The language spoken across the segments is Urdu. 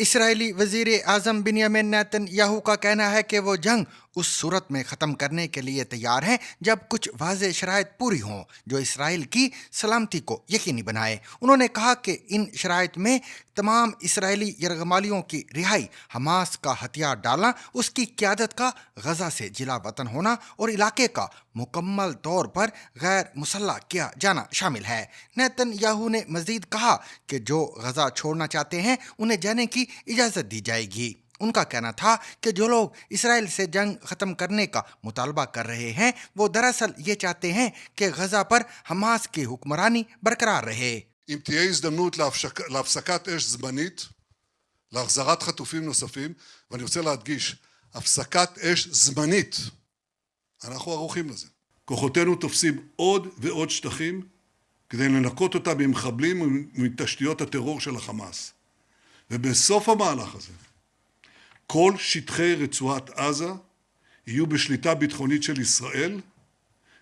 اسرائیلی وزیر اعظم بنیامین نیتن یاہو کا کہنا ہے کہ وہ جنگ اس صورت میں ختم کرنے کے لیے تیار ہیں جب کچھ واضح شرائط پوری ہوں جو اسرائیل کی سلامتی کو یقینی بنائے۔ انہوں نے کہا کہ ان شرائط میں تمام اسرائیلی یرغمالیوں کی رہائی، حماس کا ہتھیار ڈالنا، اس کی قیادت کا غزہ سے جلا وطن ہونا اور علاقے کا مکمل طور پر غیر مسلح کیا جانا شامل ہے۔ نیتن یاہو نے مزید کہا کہ جو غزہ چھوڑنا چاہتے ہیں انہیں جانے کی اجازت دی جائے گی۔ ان کا کہنا تھا کہ جو لوگ اسرائیل سے جنگ ختم کرنے کا مطالبہ کر رہے ہیں وہ دراصل یہ چاہتے ہیں کہ غزہ پر حماس کی حکمرانی برقرار رہے۔ אם תהיה הזדמנות להפסקת אש זמנית, להחזרת חטופים נוספים, ואני רוצה להדגיש, הפסקת אש זמנית, אנחנו ערוכים לזה. כוחותינו תופסים עוד ועוד שטחים, כדי לנקות אותה ממחבלים ומתשתיות הטרור של החמאס. ובסוף המהלך הזה, כל שטחי רצועת עזה יהיו בשליטה ביטחונית של ישראל,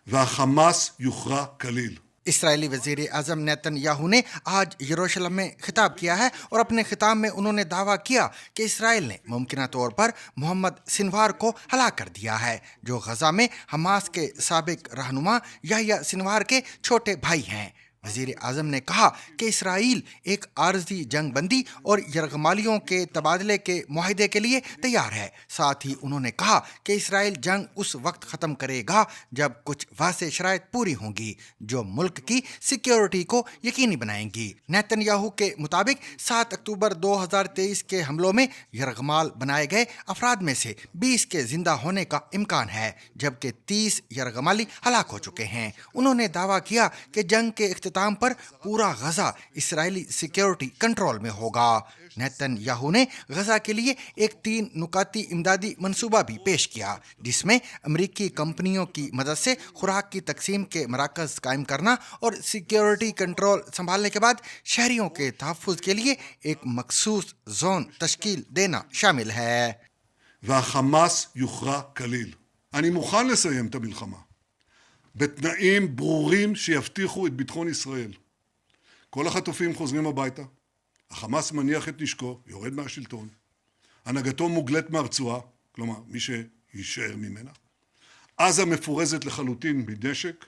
והחמאס יוכרע כליל. اسرائیلی وزیر اعظم نیتن یاہو نے آج یروشلم میں خطاب کیا ہے اور اپنے خطاب میں انہوں نے دعویٰ کیا کہ اسرائیل نے ممکنہ طور پر محمد سنوار کو ہلاک کر دیا ہے، جو غزہ میں حماس کے سابق رہنما یحییٰ سنوار کے چھوٹے بھائی ہیں۔ وزیر اعظم نے کہا کہ اسرائیل ایک عارضی جنگ بندی اور یرغمالیوں کے تبادلے کے معاہدے کے لیے تیار ہے۔ ساتھ ہی انہوں نے کہا کہ اسرائیل جنگ اس وقت ختم کرے گا جب کچھ واضح شرائط پوری ہوں گی جو ملک کی سیکیورٹی کو یقینی بنائیں گی۔ نیتن یاہو کے مطابق 7 اکتوبر 2023 کے حملوں میں یرغمال بنائے گئے افراد میں سے 20 کے زندہ ہونے کا امکان ہے، جبکہ 30 یرغمالی ہلاک ہو چکے ہیں۔ انہوں نے دعویٰ کیا کہ جنگ کے اختتام پر پورا غزہ اسرائیلی سیکیورٹی کنٹرول میں ہوگا۔ نیتن یاہو نے غزہ کے لیے ایک 3 نکاتی امدادی منصوبہ بھی پیش کیا، جس میں امریکی کمپنیوں کی مدد سے خوراک کی تقسیم کے مراکز قائم کرنا اور سیکیورٹی کنٹرول سنبھالنے کے بعد شہریوں کے تحفظ کے لیے ایک مخصوص زون تشکیل دینا شامل ہے۔ והחמאס יוכרע כליל. אני מוכן לסיים את המלחמה בתנאים ברורים שיבטיחו את ביטחון ישראל. כל החטופים חוזרים הביתה, החמאס מניח את נשקו, יורד מהשלטון, הנהגתו מוגלת מהרצועה, כלומר מי שישאר ממנה, עזה מפורזת לחלוטין מנשק,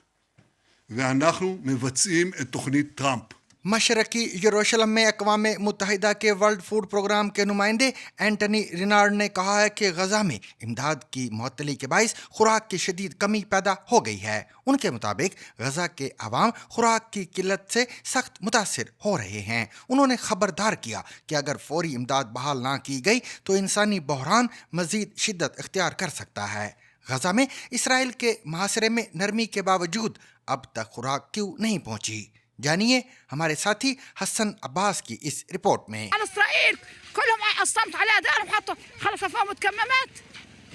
ואנחנו מבצעים את תוכנית טראמפ. مشرقی یروشلم میں اقوام متحدہ کے ورلڈ فوڈ پروگرام کے نمائندے اینٹنی رینارڈ نے کہا ہے کہ غزہ میں امداد کی معطلی کے باعث خوراک کی شدید کمی پیدا ہو گئی ہے۔ ان کے مطابق غزہ کے عوام خوراک کی قلت سے سخت متاثر ہو رہے ہیں۔ انہوں نے خبردار کیا کہ اگر فوری امداد بحال نہ کی گئی تو انسانی بحران مزید شدت اختیار کر سکتا ہے۔ غزہ میں اسرائیل کے محاصرے میں نرمی کے باوجود اب تک خوراک کیوں نہیں پہنچی؟ جانیے ہمارے ساتھی حسن عباس کی اس رپورٹ میں۔ اسرائیل كلهم اصطمت على دارهم حطوا خلص فيهم متكممات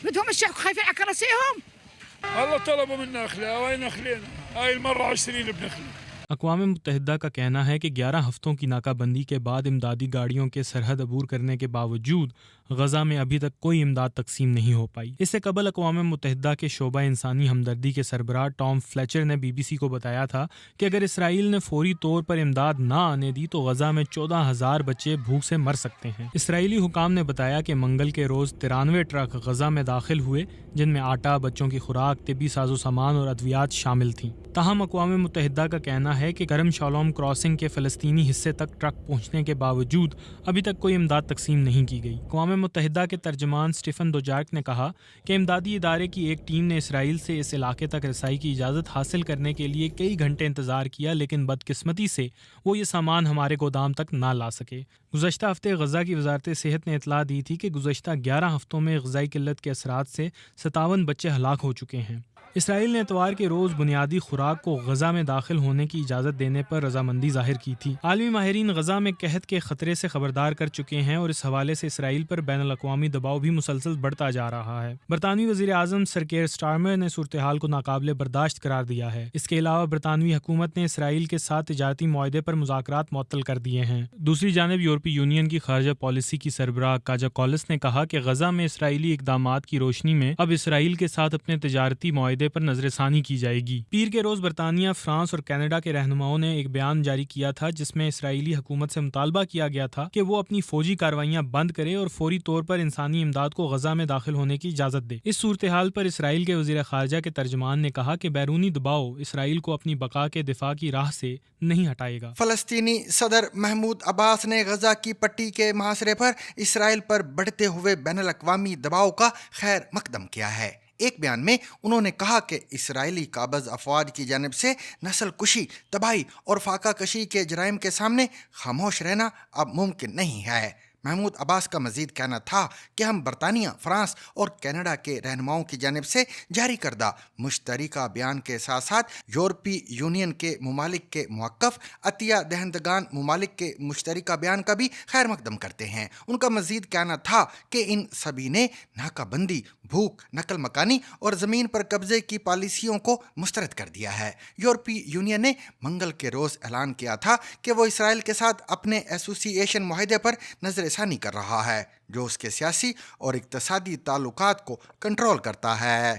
بدهم يشحكوا خايفين على كراسيهم. والله طلبوا منا اخلاء وين اخلينا هاي المره 20 بنخلي. اقوام متحدہ کا کہنا ہے کہ 11 ہفتوں کی ناکہ بندی کے بعد امدادی گاڑیوں کے سرحد عبور کرنے کے باوجود غزہ میں ابھی تک کوئی امداد تقسیم نہیں ہو پائی۔ اس سے قبل اقوام متحدہ کے شعبہ انسانی ہمدردی کے سربراہ ٹام فلیچر نے بی بی سی کو بتایا تھا کہ اگر اسرائیل نے فوری طور پر امداد نہ آنے دی تو غزہ میں 14,000 بچے بھوک سے مر سکتے ہیں۔ اسرائیلی حکام نے بتایا کہ منگل کے روز 93 ٹرک غزہ میں داخل ہوئے، جن میں آٹا، بچوں کی خوراک، طبی ساز و سامان اور ادویات شامل تھیں۔ تاہم اقوام متحدہ کا کہنا ہے کہ کرم شالوم کراسنگ کے فلسطینی حصے تک ٹرک پہنچنے کے باوجود ابھی تک کوئی امداد تقسیم نہیں کی گئی۔ اقوام متحدہ کے ترجمان اسٹیفن دوجارک نے کہا کہ امدادی ادارے کی ایک ٹیم نے اسرائیل سے اس علاقے تک رسائی کی اجازت حاصل کرنے کے لیے کئی گھنٹے انتظار کیا، لیکن بدقسمتی سے وہ یہ سامان ہمارے گودام تک نہ لا سکے۔ گزشتہ ہفتے غزہ کی وزارت صحت نے اطلاع دی تھی کہ گزشتہ 11 ہفتوں میں غذائی قلت کے اثرات سے 57 بچے ہلاک ہو چکے ہیں۔ اسرائیل نے اتوار کے روز بنیادی خوراک کو غزہ میں داخل ہونے کی اجازت دینے پر رضامندی ظاہر کی تھی۔ عالمی ماہرین غزہ میں قحط کے خطرے سے خبردار کر چکے ہیں اور اس حوالے سے اسرائیل پر بین الاقوامی دباؤ بھی مسلسل بڑھتا جا رہا ہے۔ برطانوی وزیر اعظم سر کیئر سٹارمر نے صورتحال کو ناقابل برداشت قرار دیا ہے۔ اس کے علاوہ برطانوی حکومت نے اسرائیل کے ساتھ تجارتی معاہدے پر مذاکرات معطل کر دیے ہیں۔ دوسری جانب یورپی یونین کی خارجہ پالیسی کی سربراہ کاجا کالس نے کہا کہ غزہ میں اسرائیلی اقدامات کی روشنی میں اب اسرائیل کے ساتھ اپنے تجارتی معاہدے معاہدے پر نظر ثانی کی جائے گی۔ پیر کے روز برطانیہ، فرانس اور کینیڈا کے رہنماؤں نے ایک بیان جاری کیا تھا جس میں اسرائیلی حکومت سے مطالبہ کیا گیا تھا کہ وہ اپنی فوجی کارروائیاں بند کرے اور فوری طور پر انسانی امداد کو غزہ میں داخل ہونے کی اجازت دے۔ اس صورتحال پر اسرائیل کے وزیر خارجہ کے ترجمان نے کہا کہ بیرونی دباؤ اسرائیل کو اپنی بقا کے دفاع کی راہ سے نہیں ہٹائے گا۔ فلسطینی صدر محمود عباس نے غزہ کی پٹی کے محاصرے پر اسرائیل پر بڑھتے ہوئے بین الاقوامی دباؤ کا خیر مقدم کیا ہے۔ ایک بیان میں انہوں نے کہا کہ اسرائیلی قابض افواج کی جانب سے نسل کشی، تباہی اور فاقہ کشی کے جرائم کے سامنے خاموش رہنا اب ممکن نہیں ہے۔ محمود عباس کا مزید کہنا تھا کہ ہم برطانیہ، فرانس اور کینیڈا کے رہنماؤں کی جانب سے جاری کردہ مشترکہ بیان کے ساتھ ساتھ یورپی یونین کے ممالک کے موقف عطیہ دہندگان ممالک کے مشترکہ بیان کا بھی خیر مقدم کرتے ہیں۔ ان کا مزید کہنا تھا کہ ان سبھی نے ناکہ بندی، بھوک، نقل مکانی اور زمین پر قبضے کی پالیسیوں کو مسترد کر دیا ہے۔ یورپی یونین نے منگل کے روز اعلان کیا تھا کہ وہ اسرائیل کے ساتھ اپنے ایسوسی ایشن معاہدے پر نظر ثانی کر رہا ہے جو اس کے سیاسی اور اقتصادی تعلقات کو کنٹرول کرتا ہے۔